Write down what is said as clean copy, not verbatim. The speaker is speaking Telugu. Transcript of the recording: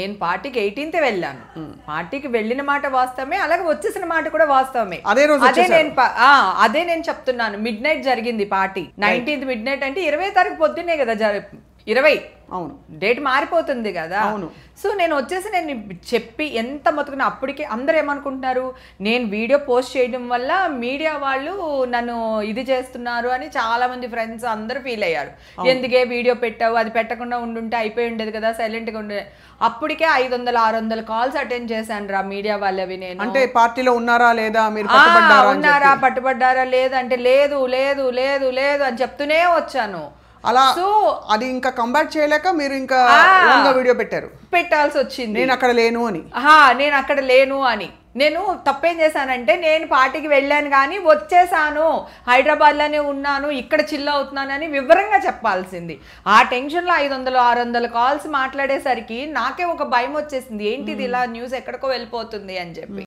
నేను పార్టీకి 18th వెళ్ళాను. పార్టీకి వెళ్ళిన మాట వాస్తవమే, అలాగే వచ్చేసిన మాట కూడా వాస్తవమే. అదే నేను చెప్తున్నాను. మిడ్ నైట్ జరిగింది పార్టీ. 19th మిడ్ నైట్ అంటే 20 తారీఖు పొద్దున్నే కదా 20. అవును, డేట్ మారిపోతుంది కదా. సో నేను వచ్చేసి నేను చెప్పి ఎంత మొత్తుకున్నా అప్పటికే అందరు ఏమనుకుంటున్నారు, నేను వీడియో పోస్ట్ చేయడం వల్ల మీడియా వాళ్ళు నన్ను ఇది చేస్తున్నారు అని చాలా మంది ఫ్రెండ్స్ అందరూ ఫీల్ అయ్యారు. ఎందుకే వీడియో పెట్టావు, అది పెట్టకుండా ఉండుంటే అయిపోయి ఉండేది కదా, సైలెంట్గా ఉండే. అప్పటికే 500-600 కాల్స్ అటెండ్ చేశాను రా మీడియా వాళ్ళవి. నేను అంటే పార్టీలో ఉన్నారా లేదా, పట్టుబడ్డారా లేదా అంటే లేదు లేదు లేదు లేదు అని చెప్తూనే వచ్చాను. అలా అది ఇంకా కంబ్యాక్ చేయలేక మీరు ఇంకా వీడియో పెట్టాల్సి వచ్చింది. నేను అక్కడ లేను అని. నేను తప్పేం చేశానంటే, నేను పార్టీకి వెళ్ళాను కానీ వచ్చేసాను, హైదరాబాద్లోనే ఉన్నాను, ఇక్కడ చిల్ అవుతున్నానని వివరంగా చెప్పాల్సింది. ఆ టెన్షన్లో 500-600 కాల్స్ మాట్లాడేసరికి నాకే ఒక భయం వచ్చేసింది, ఏంటిది ఇలా న్యూస్ ఎక్కడికో వెళ్ళిపోతుంది అని చెప్పి.